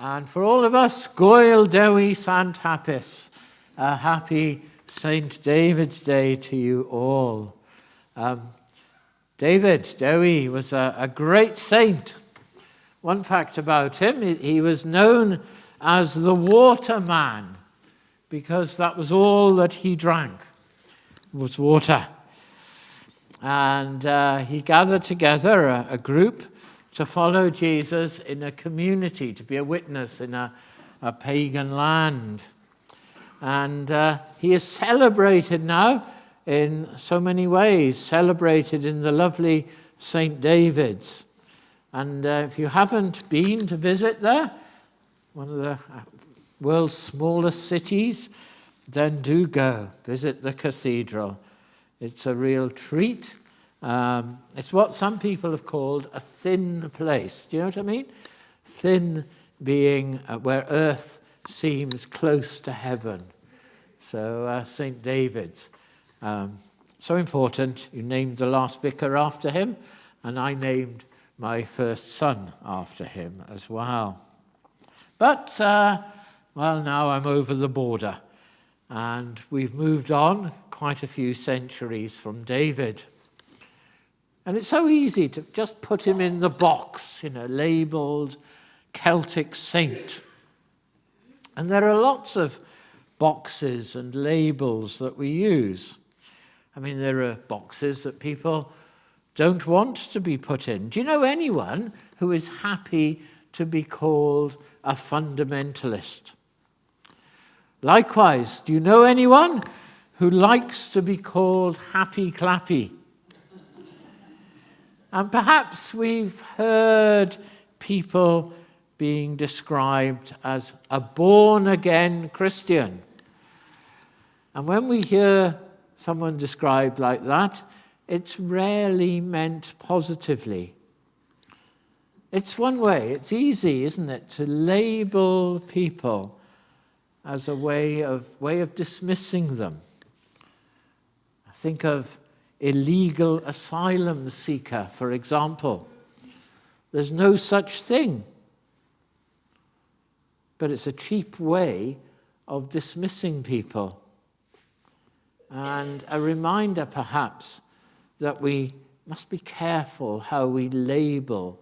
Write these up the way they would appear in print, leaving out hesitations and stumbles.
And for all of us, Goil Dewi Sant Hapus, a happy St. David's Day to you all. David Dewi was a great saint. One fact about him, he was known as the waterman because that was all that he drank, was water. And he gathered together a group to follow Jesus in a community, to be a witness in a pagan land. And he is celebrated now in so many ways, celebrated in the lovely St. David's. And if you haven't been to visit there, one of the world's smallest cities, then do go, visit the cathedral. It's a real treat. It's what some people have called a thin place. Do you know what I mean? Thin being where earth seems close to heaven. So St. David's. So important. You named the last vicar after him, and I named my first son after him as well. But, well, now I'm over the border, and we've moved on quite a few centuries from David. And it's so easy to just put him in the box, labeled Celtic saint. And there are lots of boxes and labels that we use. I mean, there are boxes that people don't want to be put in. Do you know anyone who is happy to be called a fundamentalist? Likewise, do you know anyone who likes to be called happy-clappy? And perhaps we've heard people being described as a born-again Christian. And when we hear someone described like that, it's rarely meant positively. It's one way, it's easy, isn't it, to label people as a way of dismissing them. Think of illegal asylum seeker, for example. There's no such thing. But it's a cheap way of dismissing people. And a reminder, perhaps, that we must be careful how we label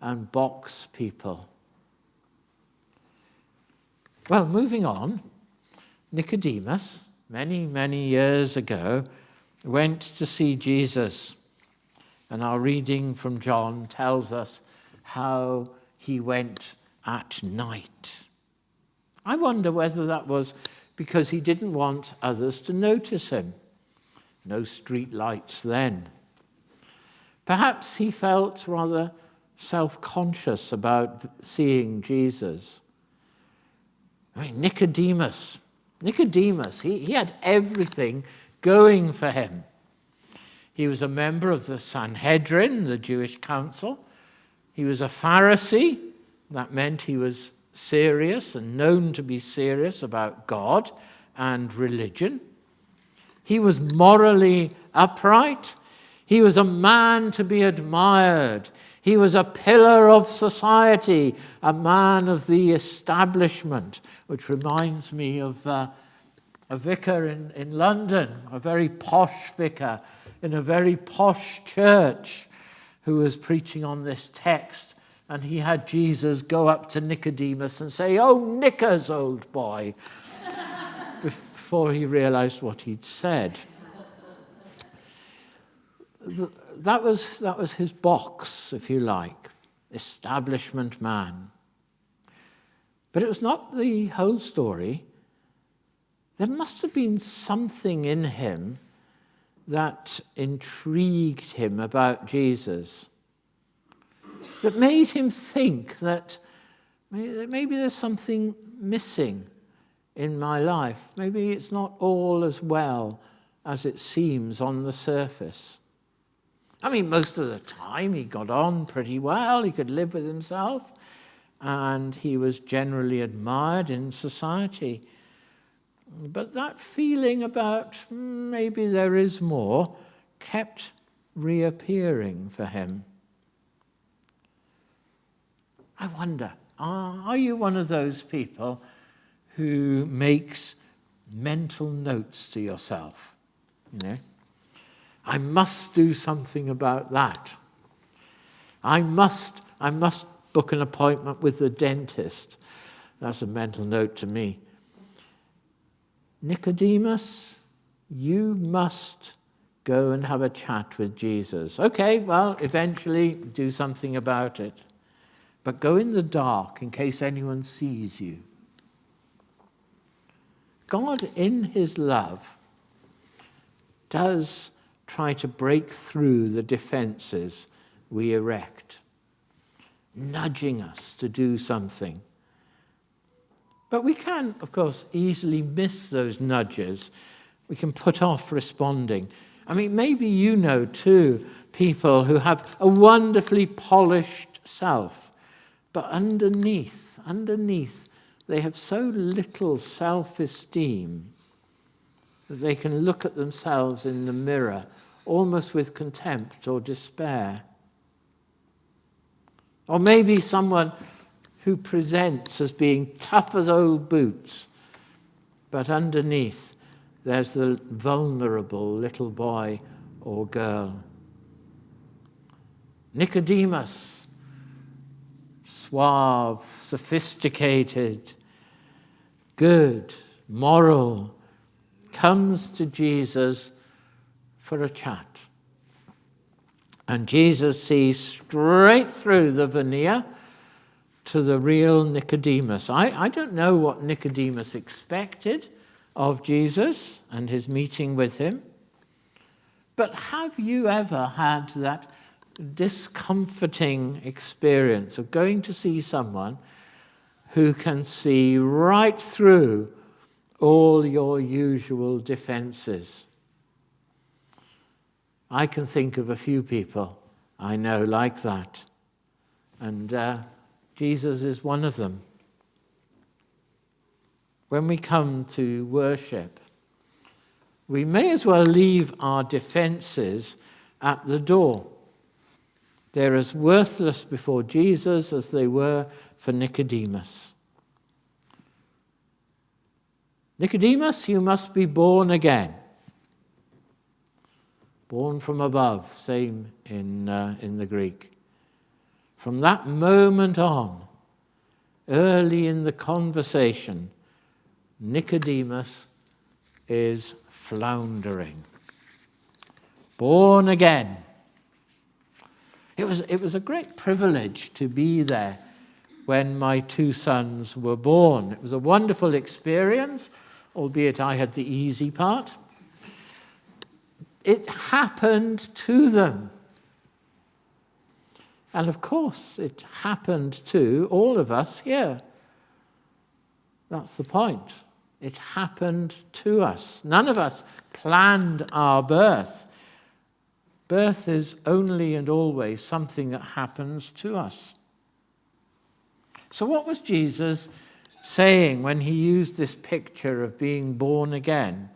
and box people. Well, moving on, Nicodemus, many, many years ago, went to see Jesus. And our reading from John tells us how he went at night. I wonder whether that was because he didn't want others to notice him. No street lights then. Perhaps he felt rather self-conscious about seeing Jesus. I mean, Nicodemus, he had everything going for him. He was a member of the Sanhedrin, the Jewish council. He was a Pharisee. That meant he was serious and known to be serious about God and religion. He was morally upright. He was a man to be admired. He was a pillar of society, a man of the establishment, which reminds me of a vicar in London, a very posh vicar in a very posh church who was preaching on this text. And he had Jesus go up to Nicodemus and say, "Oh, knickers, old boy," before he realized what he'd said. That was his box, if you like, establishment man. But it was not the whole story. There must have been something in him that intrigued him about Jesus, that made him think that maybe there's something missing in my life. Maybe it's not all as well as it seems on the surface. I mean, most of the time he got on pretty well. He could live with himself, and he was generally admired in society. But that feeling about maybe there is more kept reappearing for him. I wonder, Are you one of those people who makes mental notes to yourself? You know, I must do something about that. I must book an appointment with the dentist. That's a mental note to me. Nicodemus, you must go and have a chat with Jesus. Okay, well, eventually do something about it. But go in the dark in case anyone sees you. God, in his love, does try to break through the defenses we erect, nudging us to do something. But we can, of course, easily miss those nudges. We can put off responding. I mean, maybe you know, too, people who have a wonderfully polished self, but underneath, they have so little self-esteem that they can look at themselves in the mirror almost with contempt or despair. Or maybe someone who presents as being tough as old boots, but underneath there's the vulnerable little boy or girl. Nicodemus, suave, sophisticated, good, moral, comes to Jesus for a chat. And Jesus sees straight through the veneer to the real Nicodemus. I don't know what Nicodemus expected of Jesus and his meeting with him, but have you ever had that discomforting experience of going to see someone who can see right through all your usual defenses? I can think of a few people I know like that, and Jesus is one of them. When we come to worship, we may as well leave our defenses at the door. They're as worthless before Jesus as they were for Nicodemus. Nicodemus, you must be born again. Born from above, same in the Greek. From that moment on, early in the conversation, Nicodemus is floundering. Born again. It was a great privilege to be there when my two sons were born. It was a wonderful experience, albeit I had the easy part. It happened to them. And of course, it happened to all of us here. That's the point. It happened to us. None of us planned our birth. Birth is only and always something that happens to us. So what was Jesus saying when he used this picture of being born again?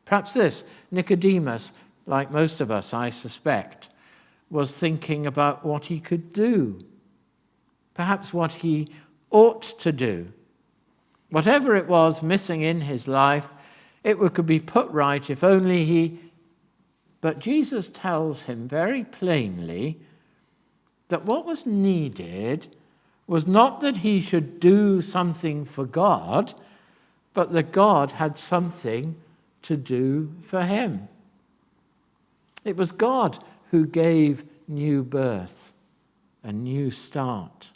Perhaps this: Nicodemus, like most of us, I suspect, was thinking about what he could do, perhaps what he ought to do. Whatever it was missing in his life, it could be put right if only he... But Jesus tells him very plainly that what was needed was not that he should do something for God, but that God had something to do for him. It was God who gave new birth, a new start.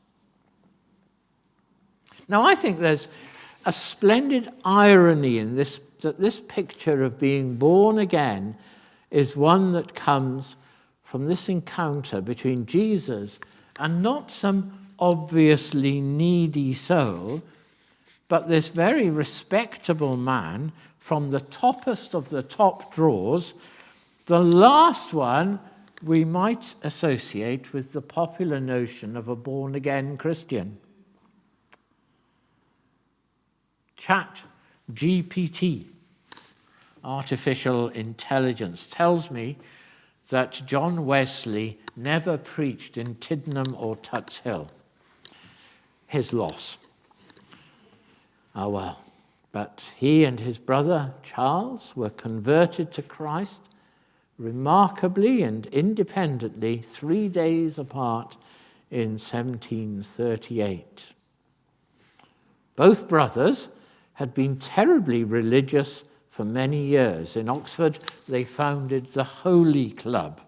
Now, I think there's a splendid irony in this, that this picture of being born again is one that comes from this encounter between Jesus and not some obviously needy soul, but this very respectable man from the toppest of the top drawers, the last one we might associate with the popular notion of a born-again Christian. ChatGPT, artificial intelligence, tells me that John Wesley never preached in Tiddenham or Tuts Hill. his loss. Oh well. But he and his brother Charles were converted to Christ remarkably and independently 3 days apart in 1738. Both brothers had been terribly religious for many years. In Oxford, they founded the Holy Club.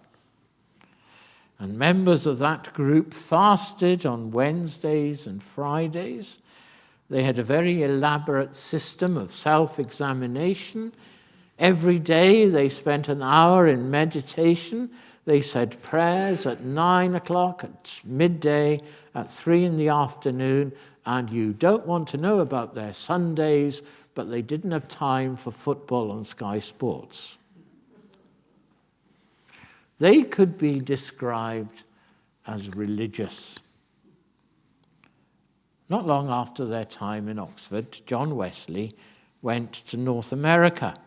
And members of that group fasted on Wednesdays and Fridays. They had a very elaborate system of self-examination. Every day they spent an hour in meditation. They said prayers at 9 o'clock, at midday, at 3 in the afternoon, and you don't want to know about their Sundays, but they didn't have time for football on Sky Sports. They could be described as religious. Not long after their time in Oxford, John Wesley went to North America,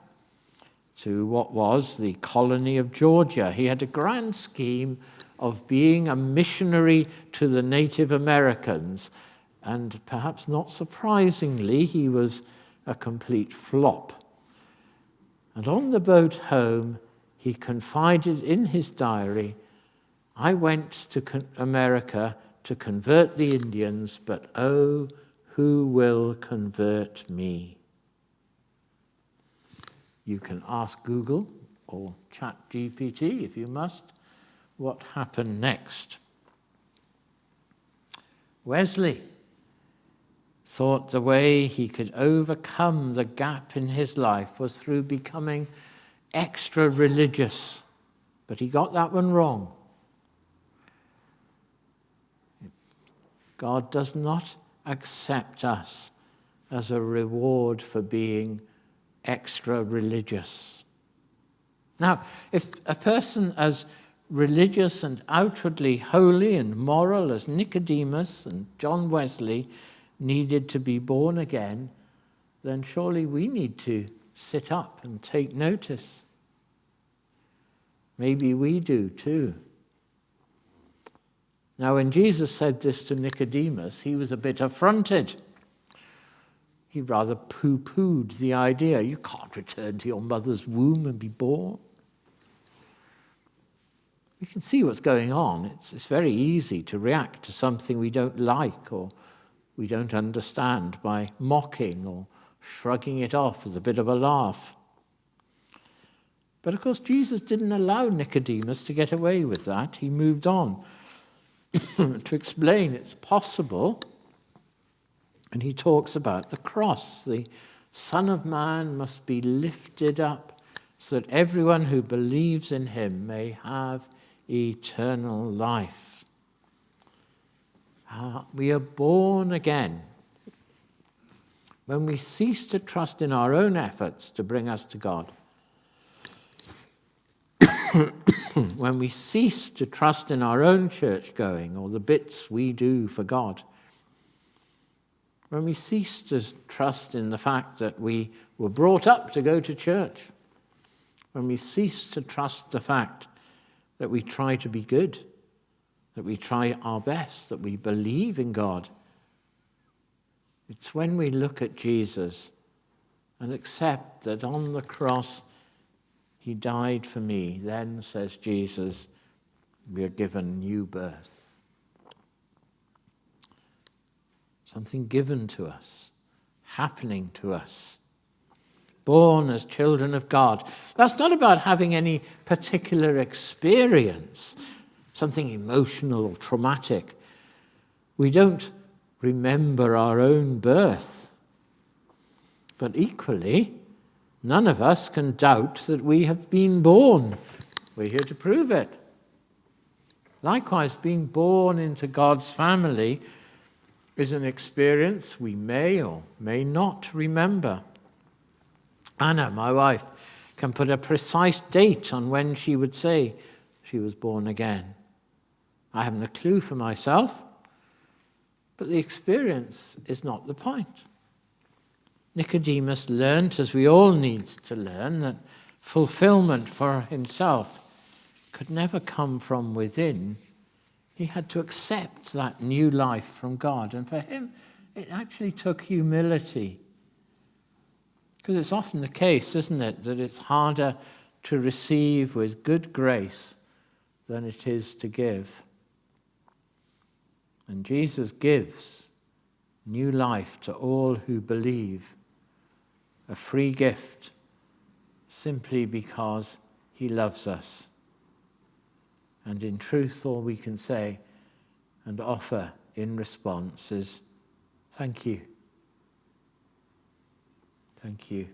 to what was the colony of Georgia. He had a grand scheme of being a missionary to the Native Americans, and perhaps not surprisingly, he was a complete flop. And on the boat home, he confided in his diary, "I went to America to convert the Indians, but oh, who will convert me?" You can ask Google or ChatGPT, if you must, what happened next. Wesley thought the way he could overcome the gap in his life was through becoming extra religious, but he got that one wrong. God does not accept us as a reward for being extra religious. Now, if a person as religious and outwardly holy and moral as Nicodemus and John Wesley needed to be born again, then surely we need to sit up and take notice. Maybe we do too. Now, when Jesus said this to Nicodemus, he was a bit affronted. He rather poo-pooed the idea. You can't return to your mother's womb and be born. We can see what's going on. It's very easy to react to something we don't like or we don't understand by mocking or shrugging it off as a bit of a laugh. But of course, Jesus didn't allow Nicodemus to get away with that. He moved on to explain it's possible. And he talks about the cross. The Son of Man must be lifted up so that everyone who believes in him may have eternal life. We are born again when we cease to trust in our own efforts to bring us to God. When we cease to trust in our own church going or the bits we do for God. When we cease to trust in the fact that we were brought up to go to church. When we cease to trust the fact that we try to be good, that we try our best, that we believe in God. It's when we look at Jesus and accept that on the cross he died for me, then, says Jesus, we are given new birth. Something given to us, happening to us. Born as children of God. That's not about having any particular experience, something emotional or traumatic. We don't remember our own birth. But equally, none of us can doubt that we have been born. We're here to prove it. Likewise, being born into God's family is an experience we may or may not remember. Anna, my wife, can put a precise date on when she would say she was born again. I haven't a clue for myself, but the experience is not the point. Nicodemus learnt, as we all need to learn, that fulfillment for himself could never come from within. He had to accept that new life from God. And for him, it actually took humility. Because it's often the case, isn't it, that it's harder to receive with good grace than it is to give. And Jesus gives new life to all who believe, a free gift, simply because he loves us. And in truth, all we can say and offer in response is, thank you. Thank you.